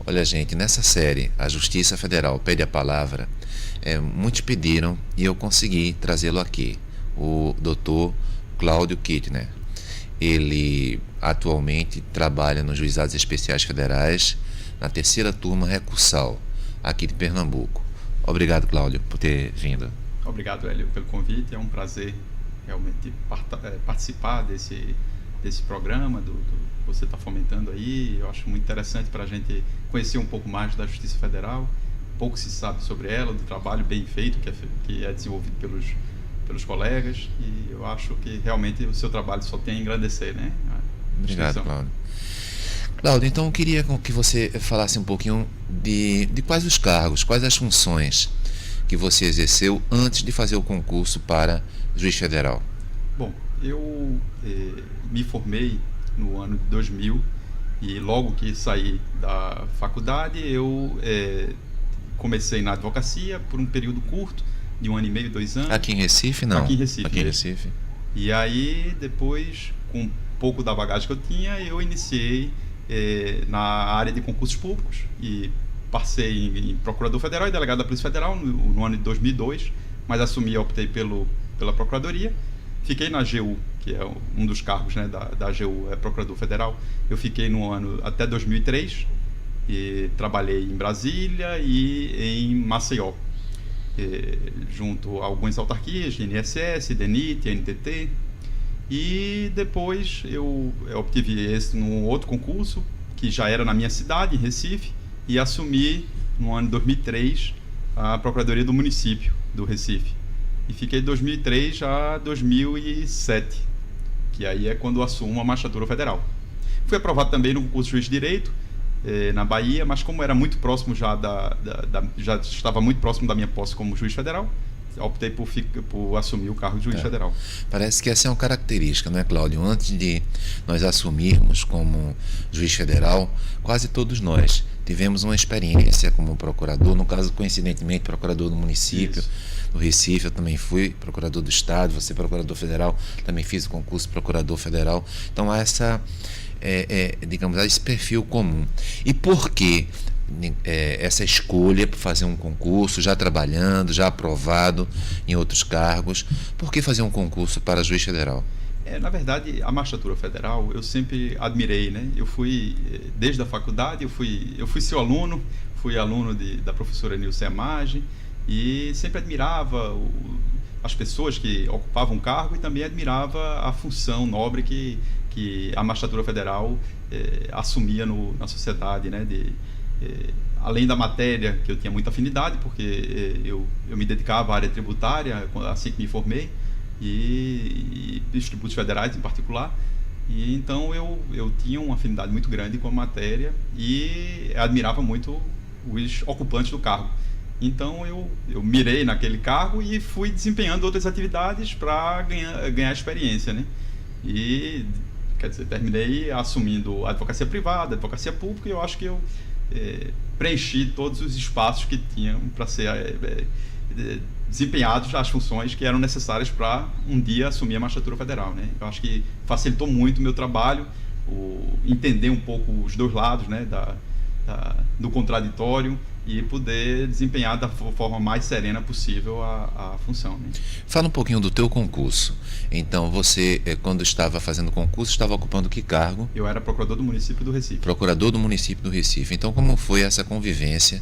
Olha, gente, nessa série, a Justiça Federal pede a palavra, muitos pediram e eu consegui trazê-lo aqui, o Dr. Cláudio Kittner. Ele atualmente trabalha nos Juizados Especiais Federais, na terceira turma recursal, aqui de Pernambuco. Obrigado, Cláudio, por ter vindo. Obrigado, Hélio, pelo convite. É um prazer realmente participar desse programa que você está fomentando aí. Eu acho muito interessante para a gente conhecer um pouco mais da Justiça Federal. Pouco se sabe sobre ela, do trabalho bem feito que é desenvolvido pelos colegas, e eu acho que realmente o seu trabalho só tem a engrandecer, né? Obrigado, Cláudio. Cláudio, então eu queria que você falasse um pouquinho de quais os cargos, quais as funções que você exerceu antes de fazer o concurso para juiz federal. Bom, eu me formei no ano de 2000 e logo que saí da faculdade eu comecei na advocacia por um período curto, de 1 ano e meio, 2 anos. Aqui em Recife, não? Aqui em Recife. Aqui em Recife. E aí, depois, com um pouco da bagagem que eu tinha, eu iniciei na área de concursos públicos e passei em procurador federal e delegado da Polícia Federal no ano de 2002, mas optei pela procuradoria. Fiquei na AGU, que é um dos cargos, né, da AGU, é procurador federal. Eu fiquei no ano até 2003 e trabalhei em Brasília e em Maceió, junto a algumas autarquias, INSS, DENIT, NTT. E depois eu obtive esse num outro concurso, que já era na minha cidade, em Recife, e assumi, no ano de 2003, a Procuradoria do Município do Recife. E fiquei de 2003 a 2007, que aí é quando eu assumo a magistratura federal. Fui aprovado também no concurso de juiz de direito, na Bahia, mas como era muito próximo já estava muito próximo da minha posse como juiz federal, optei por assumir o cargo de juiz federal. Parece que essa é uma característica, não é, Cláudio? Antes de nós assumirmos como juiz federal, quase todos nós tivemos uma experiência como procurador, no caso, coincidentemente, procurador do município, do Recife. Eu também fui procurador do Estado, você procurador federal, também fiz o concurso procurador federal. Então há digamos, esse perfil comum. E por que essa escolha por fazer um concurso, já trabalhando, já aprovado em outros cargos? Por que fazer um concurso para juiz federal? Na verdade, a magistratura federal eu sempre admirei, né? Eu fui, desde a faculdade, eu fui seu aluno, fui aluno da professora Nilce Amage, e sempre admirava as pessoas que ocupavam o cargo e também admirava a função nobre que a magistratura federal assumia na sociedade, né? Além da matéria, que eu tinha muita afinidade, porque eu me dedicava à área tributária assim que me formei, e os tributos federais em particular, e então eu tinha uma afinidade muito grande com a matéria e admirava muito os ocupantes do cargo. Então eu mirei naquele cargo e fui desempenhando outras atividades para ganhar experiência, né? E, quer dizer, terminei assumindo a advocacia privada, a advocacia pública, e eu acho que eu preenchi todos os espaços que tinham para ser desempenhados as funções que eram necessárias para um dia assumir a magistratura federal, né? Eu acho que facilitou muito o meu trabalho, entender um pouco os dois lados, né, do contraditório, e poder desempenhar da forma mais serena possível a função, né? Fala um pouquinho do teu concurso. Então, você, quando estava fazendo o concurso, estava ocupando que cargo? Eu era procurador do município do Recife. Procurador do município do Recife. Então, como foi essa convivência,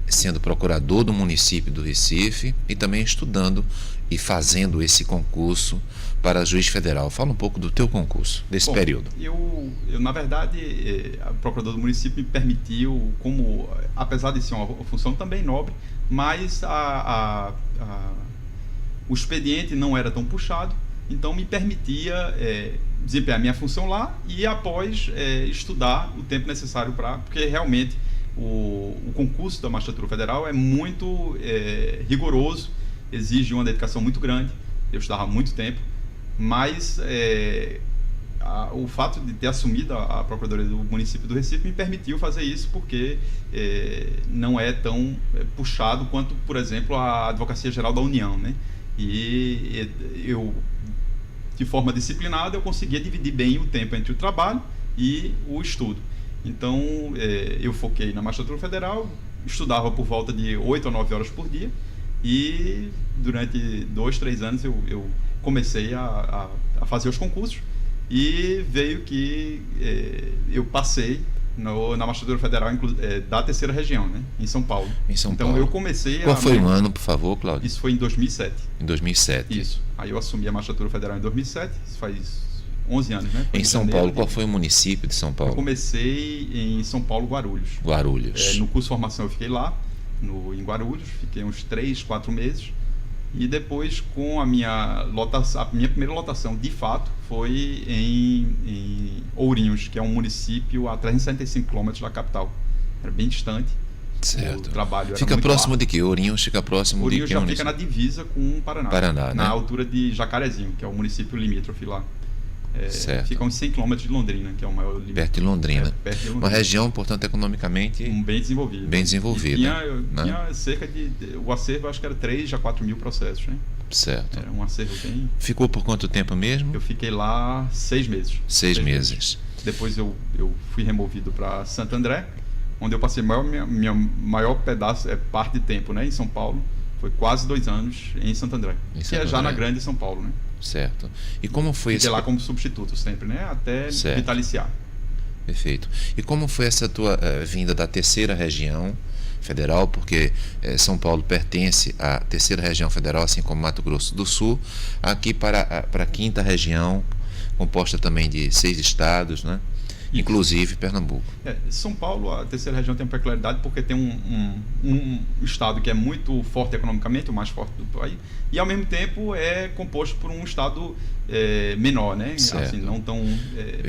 sendo procurador do município do Recife e também estudando e fazendo esse concurso para juiz federal? Fala um pouco do teu concurso, desse período. Eu, na verdade, a procurador do município me permitiu, apesar de ser uma função também nobre, mas o expediente não era tão puxado, então me permitia desempenhar minha função lá e após estudar o tempo necessário porque realmente o concurso da magistratura federal é muito rigoroso, exige uma dedicação muito grande. Eu estudava muito tempo, mas o fato de ter assumido a Procuradoria do Município do Recife me permitiu fazer isso, porque não é tão puxado quanto, por exemplo, a Advocacia Geral da União, né? E eu, de forma disciplinada, eu conseguia dividir bem o tempo entre o trabalho e o estudo. Então, eu foquei na magistratura federal, estudava por volta de 8 a 9 horas por dia, e durante 2, 3 anos eu comecei a fazer os concursos, e veio que eu passei na magistratura federal da terceira região, né, em São Paulo. Em São então Paulo. Eu comecei Qual foi o ano, por favor, Cláudio? Isso foi em 2007. Em 2007. Isso. Aí eu assumi a magistratura federal em 2007, isso faz 11 anos, né? Em São Paulo, qual foi o município de São Paulo? Eu comecei em São Paulo, Guarulhos. Guarulhos. No curso de formação eu fiquei lá, em Guarulhos, fiquei uns 3, 4 meses. E depois, com a minha primeira lotação, de fato, foi em Ourinhos, que é um município a 375 quilômetros da capital. Era bem distante. Certo. O trabalho fica era próximo muito de quê? Ourinhos fica próximo Ourinhos de quê? já fica na divisa com o Paraná. Paraná, na né? altura de Jacarezinho, que é o município limítrofe lá. Certo. Fica a uns 100 quilômetros de Londrina, que é o maior limite. Perto de Londrina. Perto de Londrina. Uma região, portanto, economicamente bem desenvolvida. Bem desenvolvida. Tinha cerca de... O acervo, acho que era 3 a 4 mil processos, né? Certo. Era um acervo bem... Ficou por quanto tempo mesmo? Eu fiquei lá 6 meses. 6 meses. Depois eu fui removido para Santo André, onde eu passei minha maior parte de tempo, né, em São Paulo. Foi quase 2 anos em Santo André. Que é já na grande São Paulo, né? Certo. E como foi Fiquei lá como substituto sempre, né? Até vitaliciar. Perfeito. E como foi essa tua vinda da terceira região federal, porque São Paulo pertence à terceira região federal, assim como Mato Grosso do Sul, aqui para a quinta região, composta também de 6 estados, né? Inclusive Pernambuco. São Paulo, a terceira região, tem uma peculiaridade porque tem um estado que é muito forte economicamente, o mais forte do país, e ao mesmo tempo é composto por um estado menor, né? Certo. Assim, não tão...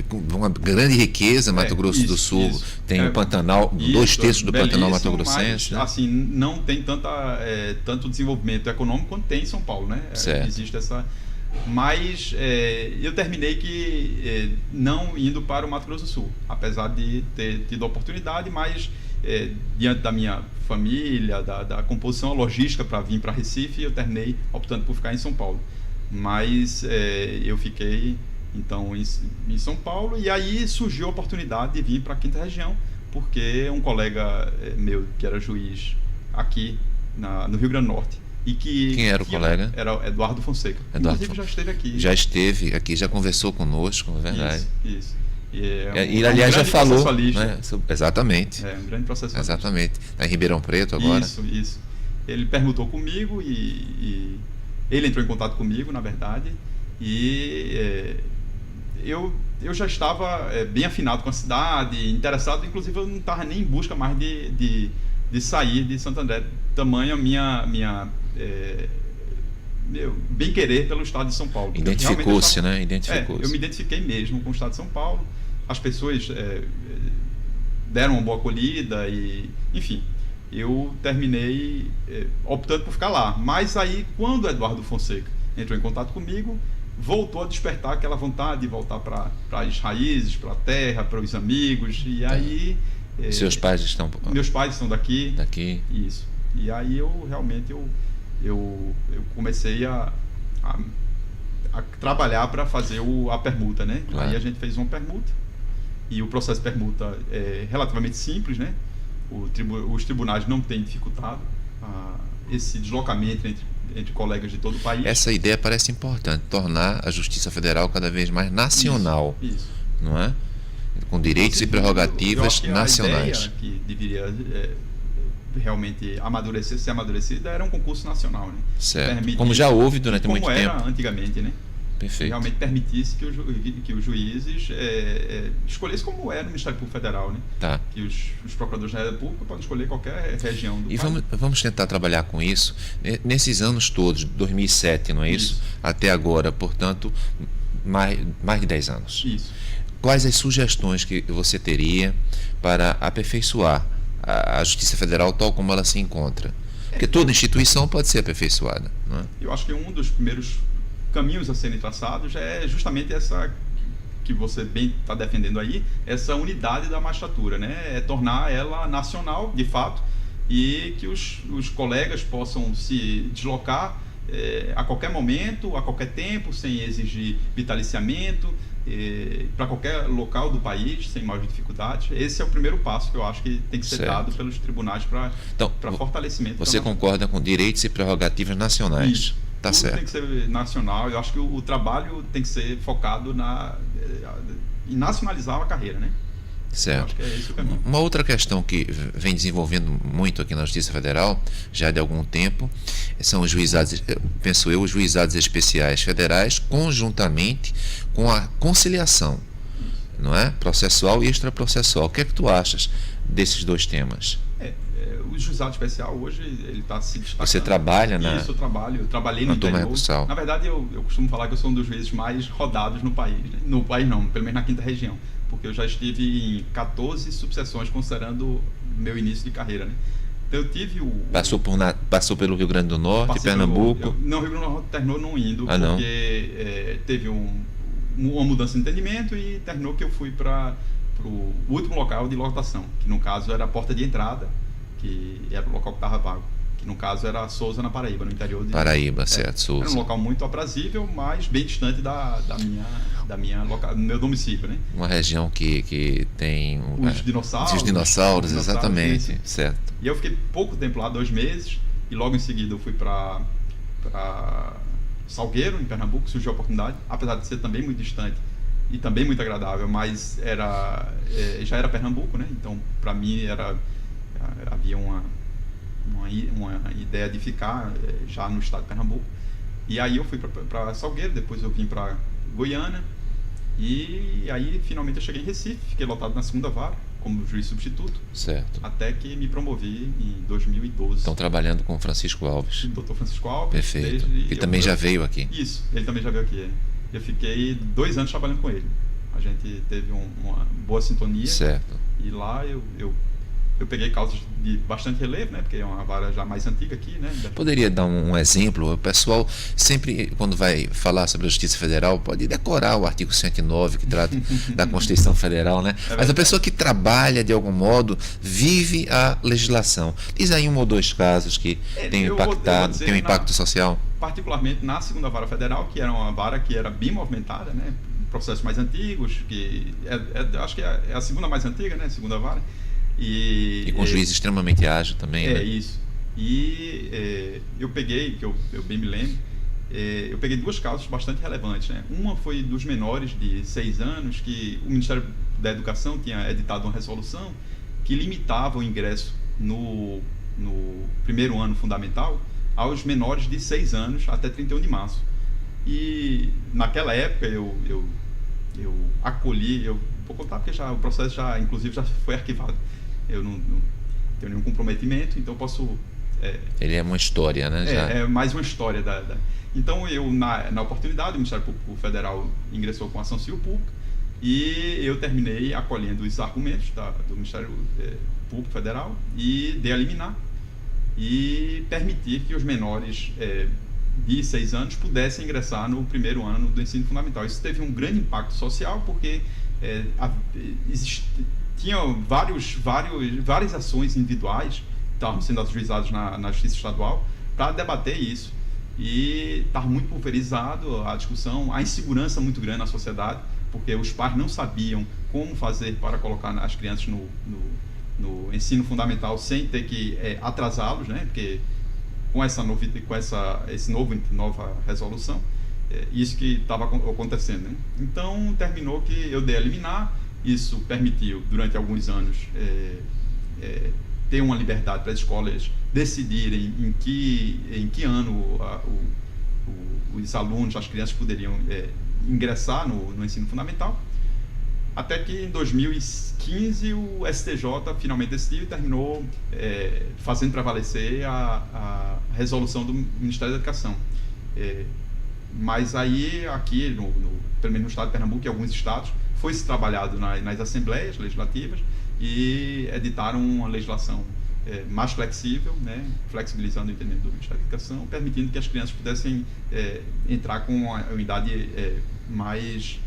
Com uma grande riqueza, Mato Grosso do Sul tem o Pantanal, 2/3 do Pantanal mato-grossense. Mas, assim, não tem tanto desenvolvimento econômico quanto tem em São Paulo, né? Certo. Existe essa... Mas eu terminei não indo para o Mato Grosso do Sul, apesar de ter tido a oportunidade, mas diante da minha família, da composição logística para vir para Recife, eu terminei optando por ficar em São Paulo. Mas eu fiquei então em São Paulo, e aí surgiu a oportunidade de vir para a quinta região, porque um colega meu que era juiz aqui no Rio Grande do Norte, quem era o colega? Era Eduardo Fonseca. Inclusive já esteve aqui. Já esteve aqui, já conversou conosco, é verdade. Isso. E aliás, já falou. Né? Exatamente. Um grande processo. Exatamente. Está em Ribeirão Preto agora. Isso. Ele perguntou comigo e ele entrou em contato comigo, na verdade. E eu já estava bem afinado com a cidade, interessado. Inclusive, eu não estava nem em busca mais de sair de Santo André. Tamanho minha bem querer pelo estado de São Paulo. Identificou-se, né? Identificou-se. Eu me identifiquei mesmo com o estado de São Paulo. As pessoas deram uma boa acolhida e, enfim, eu terminei optando por ficar lá. Mas aí, quando o Eduardo Fonseca entrou em contato comigo, voltou a despertar aquela vontade de voltar para as raízes, para a terra, para os amigos. E aí... Seus pais estão... Meus pais estão daqui. Daqui. Isso. E aí eu realmente comecei a trabalhar para fazer a permuta, né? Claro. Aí a gente fez uma permuta, e o processo de permuta é relativamente simples, né? Os tribunais não têm dificultado esse deslocamento entre colegas de todo o país. Essa ideia parece importante, tornar a Justiça Federal cada vez mais nacional. Isso. Não é? Com direitos e prerrogativas nacionais. A ideia que deveria realmente ser amadurecida era um concurso nacional, né? Certo. Como já houve durante muito tempo. Como era antigamente, né? Perfeito. Realmente permitisse que os juízes escolhessem, como era no Ministério Público Federal, né? Tá. Que os procuradores da República podem escolher qualquer região do país. E vamos tentar trabalhar com isso. Nesses anos todos, 2007, não é isso? Até agora, portanto, mais de 10 anos. Isso. Quais as sugestões que você teria para aperfeiçoar a Justiça Federal tal como ela se encontra? Porque toda instituição pode ser aperfeiçoada, não é? Eu acho que um dos primeiros caminhos a serem traçados é justamente essa que você bem está defendendo aí, essa unidade da magistratura, né? É tornar ela nacional, de fato, e que os colegas possam se deslocar a qualquer momento, a qualquer tempo, sem exigir vitaliciamento, para qualquer local do país, sem maior dificuldade. Esse é o primeiro passo que eu acho que tem que ser dado pelos tribunais para fortalecimento. Você concorda com direitos e prerrogativas nacionais? Isso. Tá Tudo certo. Tem que ser nacional. Eu acho que o trabalho tem que ser focado em nacionalizar a carreira, né? Certo. Eu acho que é esse o caminho. Uma outra questão que vem desenvolvendo muito aqui na Justiça Federal, já de algum tempo, são os juizados, penso eu, os juizados especiais federais, conjuntamente com a conciliação, não é? Processual e extraprocessual. O que é que tu achas desses dois temas? O juizado especial hoje ele está se destacando. Você trabalha na... Isso, eu trabalhei no turma recursal. Na verdade, eu costumo falar que eu sou um dos juízes mais rodados no país. Né? No país não, pelo menos na quinta região. Porque eu já estive em 14 subseções, considerando meu início de carreira. Né? Então eu tive Passou pelo Rio Grande do Norte, Pernambuco? Não, o Rio Grande do Norte terminou não indo, não. Porque teve uma mudança de entendimento e terminou que eu fui para o último local de lotação, que no caso era a porta de entrada, que era o local que estava vago, que no caso era Souza, na Paraíba, no interior de Paraíba, certo, Souza. Era um local muito aprazível, mas bem distante do meu domicílio, né? Uma região que tem os dinossauros. Os dinossauros, exatamente, certo. E eu fiquei pouco tempo lá, 2 meses, e logo em seguida eu fui para Salgueiro, em Pernambuco, surgiu a oportunidade, apesar de ser também muito distante e também muito agradável, mas já era Pernambuco, né? Então, para mim, havia uma ideia de ficar já no estado de Pernambuco. E aí eu fui para Salgueiro, depois eu vim para Goiânia, e aí finalmente eu cheguei em Recife, fiquei lotado na segunda vara, como juiz substituto, certo, até que me promovi em 2012. Estão trabalhando com o Francisco Alves. Dr. Francisco Alves. Perfeito. Ele também já veio aqui. Isso, ele também já veio aqui. Eu fiquei 2 anos trabalhando com ele. A gente teve uma boa sintonia. Certo. E lá eu peguei causas de bastante relevo, né? Porque é uma vara já mais antiga aqui, né? Poderia dar um exemplo? O pessoal sempre, quando vai falar sobre a Justiça Federal, pode decorar o artigo 109, que trata da Constituição Federal, né? Mas a pessoa que trabalha, de algum modo, vive a legislação. Diz aí 1 ou 2 casos que tem impactado, tem um impacto social. Particularmente na segunda vara federal, que era uma vara que era bem movimentada, né? Processos mais antigos, que acho que é a segunda mais antiga, né? Segunda vara. E com juiz extremamente ágil também, né? Isso. E eu peguei, que eu bem me lembro, eu peguei 2 causas bastante relevantes, né? Uma foi dos menores de 6 anos, que o Ministério da Educação tinha editado uma resolução que limitava o ingresso no primeiro ano fundamental aos menores de 6 anos até 31 de março. E naquela época eu acolhi, eu vou contar porque o processo inclusive já foi arquivado. Eu não tenho nenhum comprometimento, então posso... Ele é uma história, né? É mais uma história. Então, na oportunidade, o Ministério Público Federal ingressou com ação civil pública e eu terminei acolhendo os argumentos do Ministério Público Federal e dei a liminar e permitir que os menores de 6 anos pudessem ingressar no primeiro ano do ensino fundamental. Isso teve um grande impacto social porque tinham várias ações individuais que estavam sendo ajuizadas na Justiça Estadual para debater isso. E estava muito pulverizado a discussão, a insegurança muito grande na sociedade, porque os pais não sabiam como fazer para colocar as crianças no ensino fundamental sem ter que atrasá-los, né? Porque com essa nova resolução, isso que estava acontecendo, né? Então terminou que eu dei a liminar. Isso permitiu, durante alguns anos, ter uma liberdade para as escolas decidirem em que ano os alunos, as crianças poderiam ingressar no ensino fundamental, até que em 2015 o STJ finalmente decidiu e terminou fazendo prevalecer a resolução do Ministério da Educação. Mas aí, aqui, pelo menos no estado de Pernambuco e alguns estados, foi-se trabalhado nas assembleias legislativas e editaram uma legislação mais flexível, né, flexibilizando o entendimento do Ministério da Educação, permitindo que as crianças pudessem entrar com uma idade mais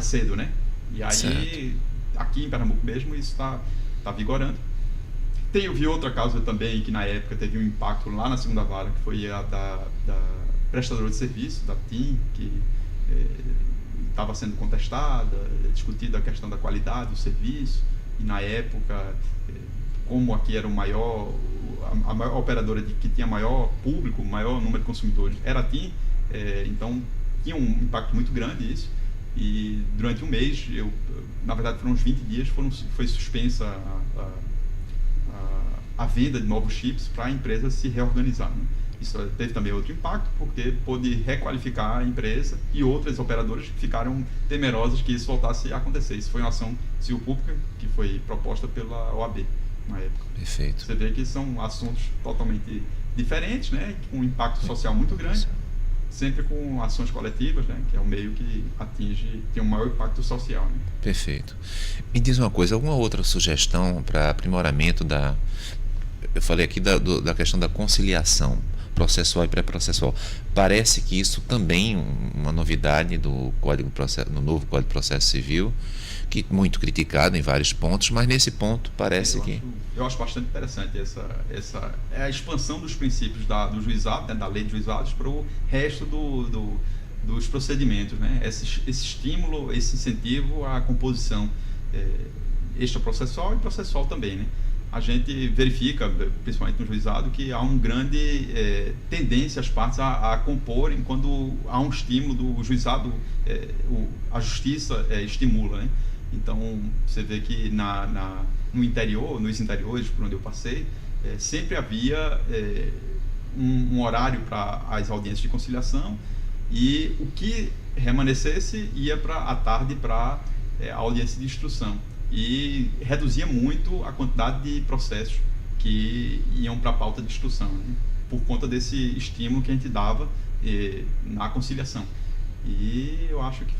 cedo, né? E aí, certo, aqui em Pernambuco mesmo, isso está vigorando. Eu vi outra causa também que na época teve um impacto lá na segunda vara, que foi a da prestadora de serviço, da TIM, que estava sendo contestada, discutida a questão da qualidade do serviço, e na época, como aqui era a maior operadora que tinha maior público, maior número de consumidores, era a TIM, então tinha um impacto muito grande isso, e durante um mês, na verdade foram uns 20 dias, foi suspensa a venda de novos chips para a empresa se reorganizar, né? Isso teve também outro impacto, porque pôde requalificar a empresa e outras operadoras ficaram temerosas que isso voltasse a acontecer. Isso foi uma ação civil pública que foi proposta pela OAB na época. Perfeito. Você vê que são assuntos totalmente diferentes, né? Com um impacto social muito grande, sempre com ações coletivas, né? Que é o meio que tem um maior impacto social, né? Perfeito. Me diz uma coisa, alguma outra sugestão para aprimoramento eu falei aqui da questão da conciliação processual e pré-processual. Parece que isso também uma novidade do no novo Código de Processo Civil, que muito criticado em vários pontos, mas nesse ponto parece eu acho bastante interessante a expansão dos princípios do juizado, né, da lei de juizados, para o resto dos procedimentos, né? Esse estímulo, esse incentivo à composição extraprocessual e processual também, né? A gente verifica, principalmente no juizado, que há uma grande tendência às partes a comporem quando há um estímulo do juizado, a justiça estimula, né? Então, você vê que nos interiores por onde eu passei, sempre havia um horário para as audiências de conciliação, e o que remanescesse ia à tarde para a audiência de instrução. E reduzia muito a quantidade de processos que iam para a pauta de instrução, né? Por conta desse estímulo que a gente dava na conciliação. E eu acho que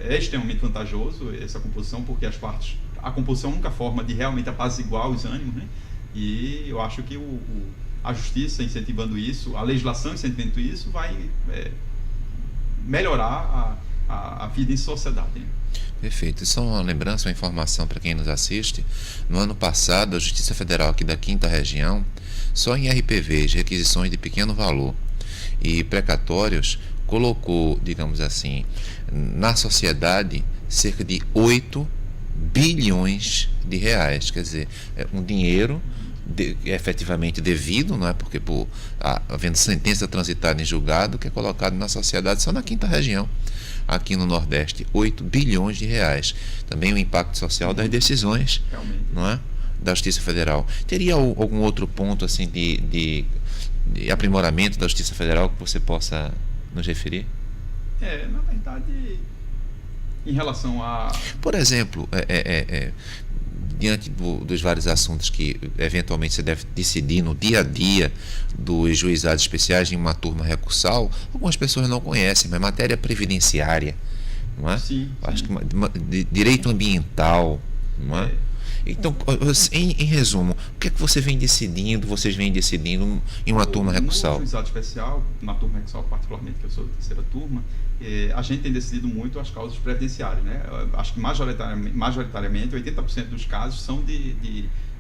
é extremamente vantajoso essa composição, porque a composição é a única forma de realmente apaziguar os ânimos, né? E eu acho que a justiça incentivando isso, a legislação incentivando isso, vai melhorar a vida em sociedade, né? Perfeito. E só uma lembrança, uma informação para quem nos assiste. No ano passado, a Justiça Federal aqui da 5ª Região, só em RPVs, requisições de pequeno valor e precatórios, colocou, digamos assim, na sociedade cerca de 8 bilhões de reais. Quer dizer, um dinheiro efetivamente devido, não é? Porque havendo sentença transitada em julgado, que é colocado na sociedade só na 5ª Região. Aqui no Nordeste, 8 bilhões de reais. Também o impacto social das decisões, não é? Da Justiça Federal. Teria algum outro ponto assim de aprimoramento da Justiça Federal que você possa nos referir? Na verdade, em relação a... Por exemplo, diante dos vários assuntos que eventualmente você deve decidir no dia a dia dos juizados especiais em uma turma recursal, algumas pessoas não conhecem, mas matéria previdenciária, não é? Sim. Acho que direito ambiental, não é? Então, em resumo, o que é que vocês vêm decidindo em uma turma recursal? No juizado especial, na turma recursal particularmente, que eu sou da terceira turma, a gente tem decidido muito as causas previdenciárias, né? Acho que majoritariamente 80% dos casos são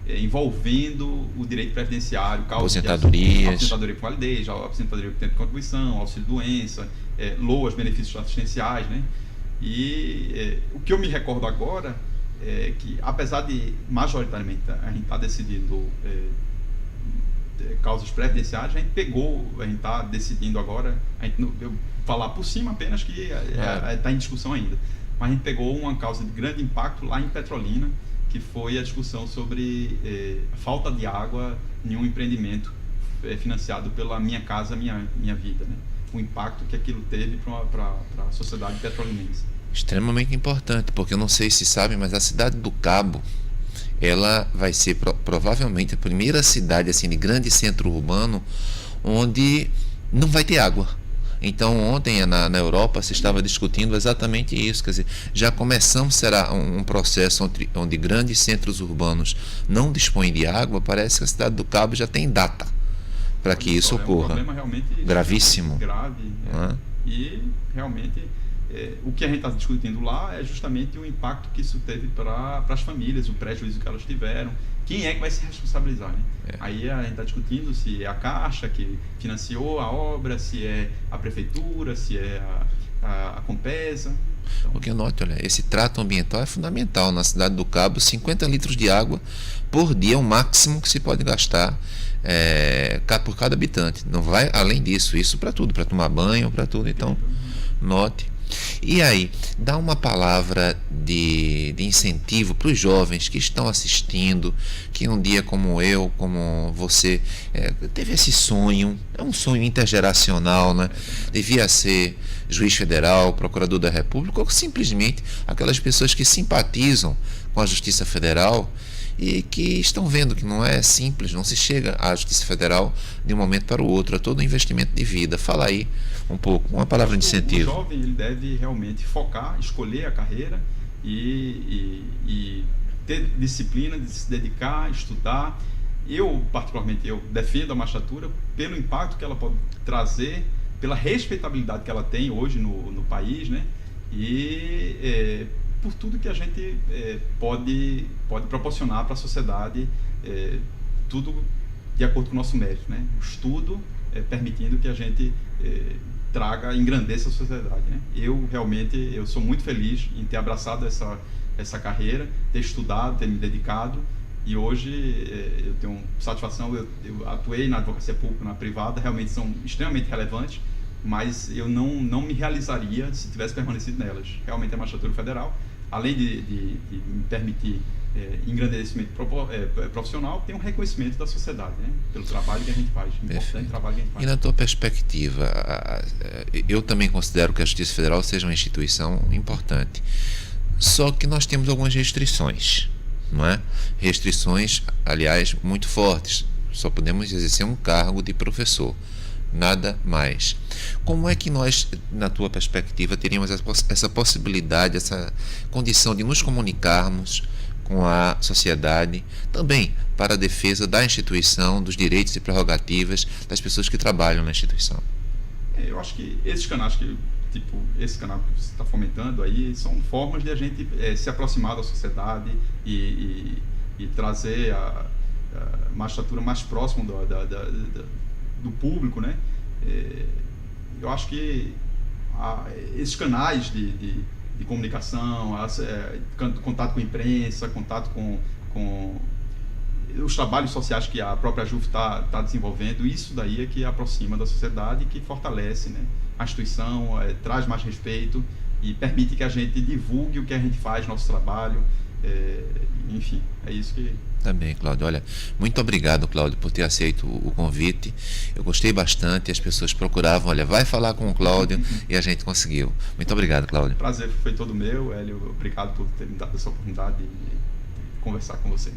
envolvendo o direito previdenciário, aposentadorias, aposentadoria por validez, aposentadoria por tempo de contribuição, auxílio-doença, LOAS, benefícios assistenciais, né? E o que eu me recordo agora é que, apesar de majoritariamente a gente estar decidindo causas previdenciárias, a gente está decidindo agora, eu falar por cima apenas que está em discussão ainda, mas a gente pegou uma causa de grande impacto lá em Petrolina, que foi a discussão sobre falta de água em um empreendimento financiado pela Minha Casa Minha Vida, né? O impacto que aquilo teve para a sociedade petrolinense. Extremamente importante, porque eu não sei se sabem, mas a cidade do Cabo, ela vai ser provavelmente a primeira cidade assim de grande centro urbano onde não vai ter água. Então ontem na Europa se estava discutindo exatamente isso, quer dizer, já começamos, será um processo onde grandes centros urbanos não dispõem de água. Parece que a cidade do Cabo já tem data para que isso ocorra. É um problema realmente gravíssimo, grave, e realmente o que a gente está discutindo lá é justamente o impacto que isso teve para as famílias, o prejuízo que elas tiveram. Quem é que vai se responsabilizar, né? Aí a gente está discutindo se é a Caixa que financiou a obra, se é a Prefeitura, se é a Compesa. Então, porque note, olha, esse trato ambiental é fundamental. Na cidade do Cabo, 50 litros de água por dia é o máximo que se pode gastar por cada habitante. Não vai além disso. Isso para tudo, para tomar banho, para tudo. Então, note. E aí, dá uma palavra de incentivo para os jovens que estão assistindo, que um dia como eu, como você, teve esse sonho, é um sonho intergeracional, né? Devia ser juiz federal, procurador da República, ou simplesmente aquelas pessoas que simpatizam com a Justiça Federal e que estão vendo que não é simples, não se chega à Justiça Federal de um momento para o outro, é todo um investimento de vida. Fala aí um pouco, uma palavra de incentivo. O jovem, ele deve realmente focar, escolher a carreira e ter disciplina, de se dedicar, estudar. Particularmente, eu defendo a magistratura pelo impacto que ela pode trazer, pela respeitabilidade que ela tem hoje no país, né? E por tudo que a gente pode proporcionar para a sociedade, tudo de acordo com o nosso mérito, né? O estudo permitindo que a gente engrandeça a sociedade, né? Eu sou muito feliz em ter abraçado essa carreira, ter estudado, ter me dedicado, e hoje eu tenho satisfação. Eu atuei na advocacia pública, na privada, realmente são extremamente relevantes, mas eu não me realizaria se tivesse permanecido nelas. Realmente a magistratura federal, além de me permitir engrandecimento profissional, tem um reconhecimento da sociedade, né? Pelo trabalho que a gente faz, importante trabalho que a gente faz. E na tua perspectiva, eu também considero que a Justiça Federal seja uma instituição importante, só que nós temos algumas restrições, não é? Restrições, aliás, muito fortes. Só podemos exercer um cargo de professor, nada mais. Como é que nós, na tua perspectiva, teríamos essa possibilidade, essa condição de nos comunicarmos com a sociedade, também para a defesa da instituição, dos direitos e prerrogativas das pessoas que trabalham na instituição? Eu acho que esses canais esse canal que você está fomentando aí, são formas de a gente se aproximar da sociedade e trazer a magistratura mais próximo do público, né? Eu acho que esses canais de comunicação, contato com a imprensa, contato com os trabalhos sociais que a própria JUF está desenvolvendo, isso daí é que aproxima da sociedade, que fortalece, né, a instituição, traz mais respeito e permite que a gente divulgue o que a gente faz, nosso trabalho, enfim, é isso que... Tá bem, Cláudio. Olha, muito obrigado, Cláudio, por ter aceito o convite. Eu gostei bastante, as pessoas procuravam, olha, vai falar com o Cláudio, e a gente conseguiu. Muito obrigado, Cláudio. O prazer foi todo meu, Hélio. Obrigado por ter me dado essa oportunidade de conversar com você.